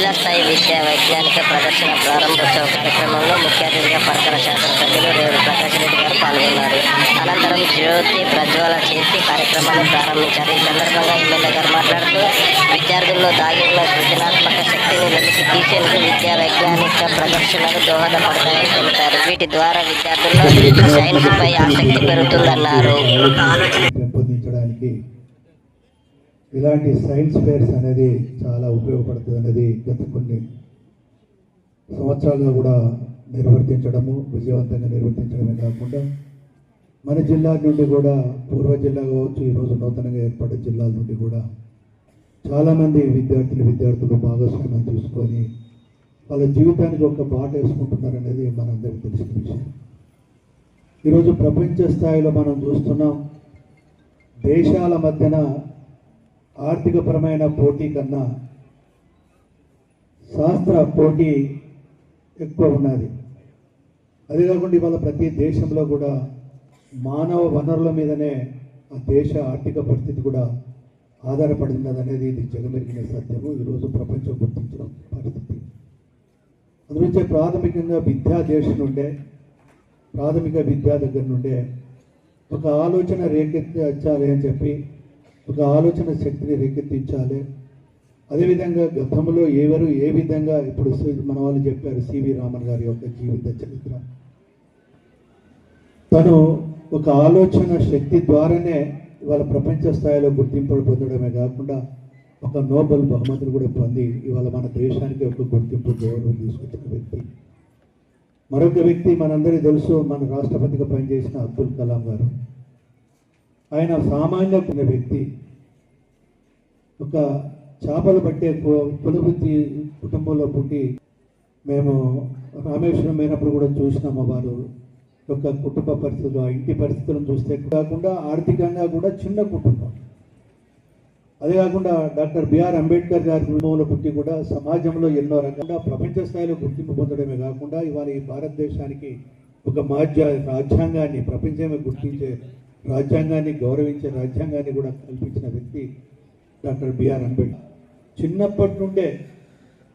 జిల్లా స్థాయి విద్యా వైజ్ఞానిక ప్రదర్శన ప్రారంభోత్సవ కార్యక్రమంలో ముఖ్య అతిథిగా పరకర శాసనసభ్యులు రేవు ప్రకాష్ రెడ్డి గారు పాల్గొన్నారు. అనంతరం జ్యోతి ప్రజ్వల చేసి కార్యక్రమాన్ని ప్రారంభించారు. ఈ సందర్భంగా ఎమ్మెల్యే గారు మాట్లాడుతూ విద్యార్థుల్లో దాగి ఉన్న సృజనాత్మక శక్తిని వెలికి తీసేందుకు విద్యా వైజ్ఞానిక ప్రదర్శనలు దోహదపడతాయని తెలిపారు. వీటి ద్వారా విద్యార్థుల్లో సైన్స్ పై ఆసక్తి పెరుగుతుందన్నారు. ఇలాంటి సైన్స్ ఫేర్స్ అనేది చాలా ఉపయోగపడుతుంది అనేది గత కొన్ని సంవత్సరాలుగా కూడా నిర్వర్తించడము, విజయవంతంగా నిర్వర్తించడమే కాకుండా మన జిల్లా నుండి కూడా పూర్వ జిల్లా కావచ్చు, ఈరోజు నూతనంగా ఏర్పడే జిల్లాల నుండి కూడా చాలామంది విద్యార్థులు భాగస్వామ్యం తీసుకొని వాళ్ళ జీవితానికి ఒక బాట వేసుకుంటున్నారు అనేది మనందరికీ తెలిసిన విషయం. ఈరోజు ప్రపంచ స్థాయిలో మనం చూస్తున్నాం, దేశాల మధ్యన ఆర్థికపరమైన పోటీ కన్నా శాస్త్ర పోటీ ఎక్కువ ఉన్నది. అదే కాకుండా ఇవాళ ప్రతి దేశంలో కూడా మానవ వనరుల మీదనే ఆ దేశ ఆర్థిక పరిస్థితి కూడా ఆధారపడినది అనేది ఇది జగమెరిగిన సత్యము. ఈరోజు ప్రపంచం గుర్తించిన పరిస్థితి. అందుకే ప్రాథమికంగా విద్యా దేశం నుండే, ప్రాథమిక విద్యా దగ్గర నుండే ఒక ఆలోచన రేకెత్తించాలి అని చెప్పి, ఒక ఆలోచన శక్తిని రేకెత్తించాలి. అదేవిధంగా గతంలో ఎవరు ఏ విధంగా, ఇప్పుడు మన వాళ్ళు చెప్పారు సివి రామన్ గారి యొక్క జీవిత చరిత్ర, తను ఒక ఆలోచన శక్తి ద్వారానే ఇవాళ ప్రపంచ స్థాయిలో గుర్తింపు పొందడమే కాకుండా ఒక నోబెల్ బహుమతులు కూడా పొంది ఇవాళ మన దేశానికి ఒక గుర్తింపు గౌరవం తీసుకొచ్చిన వ్యక్తి. మరొక వ్యక్తి మనందరికీ తెలుసు, మన రాష్ట్రపతిగా పనిచేసిన అబ్దుల్ కలాం గారు. ఆయన సామాన్య వ్యక్తి, ఒక చేపలు పట్టే కులవృత్తి కుటుంబంలో పుట్టి మేము రామేశ్వరం పోయినప్పుడు కూడా చూసినాము. వారు యొక్క కుటుంబ పరిస్థితులు, ఆ ఇంటి పరిస్థితులను చూస్తే కాకుండా ఆర్థికంగా కూడా చిన్న కుటుంబం. అదే కాకుండా డాక్టర్ బిఆర్ అంబేద్కర్ గారి కుటుంబంలో పుట్టి కూడా సమాజంలో ఎన్నో రకంగా ప్రపంచ స్థాయిలో గుర్తింపు పొందడమే కాకుండా ఇవాళ ఈ భారతదేశానికి ఒక రాజ్యాంగాన్ని, ప్రపంచమే గుర్తించే రాజ్యాంగాన్ని, గౌరవించే రాజ్యాంగాన్ని కూడా కల్పించిన వ్యక్తి డాక్టర్ బిఆర్ అంబేద్కర్. చిన్నప్పటి నుండే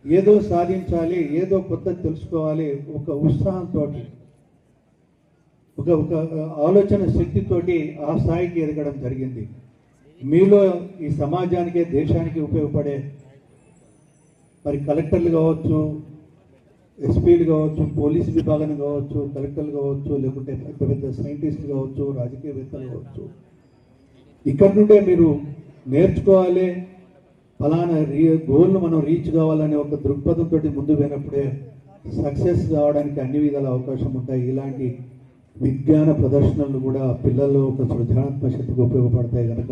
ఏదో సాధించాలి, ఏదో కొత్త తెలుసుకోవాలి, ఒక ఉత్సాహంతో, ఒక ఆలోచన శక్తితోటి ఆ స్థాయికి ఎదగడం జరిగింది. మీలో ఈ సమాజానికి, దేశానికి ఉపయోగపడే మరి కలెక్టర్లు కావచ్చు, ఎస్పీలు కావచ్చు, పోలీసు విభాగం కావచ్చు, కలెక్టర్లు కావచ్చు, లేకుంటే పెద్ద పెద్ద సైంటిస్టులు కావచ్చు, రాజకీయవేత్తలు కావచ్చు, ఇక్కడ నుండే మీరు నేర్చుకోవాలి. ఫలానా గోల్ను మనం రీచ్ కావాలనే ఒక దృక్పథంతో ముందు పోయినప్పుడే సక్సెస్ కావడానికి అన్ని విధాల అవకాశం ఉంటాయి. ఇలాంటి విజ్ఞాన ప్రదర్శనలు కూడా పిల్లల్లో ఒక సృజనాత్మక శక్తికి ఉపయోగపడతాయి కనుక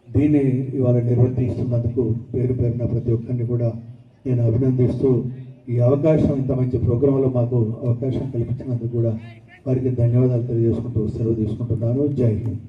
దీన్ని ఇవాళ నిర్వర్తిస్తున్నందుకు పేరు పేరున ప్రతి ఒక్కరిని కూడా నేను అభినందిస్తూ, ఈ అవకాశం, ఇంత మంచి ప్రోగ్రాంలో మాకు అవకాశం కల్పించినందుకు కూడా వారికి ధన్యవాదాలు తెలియజేసుకుంటూ సెలవు తీసుకుంటున్నాను. జై హింద్.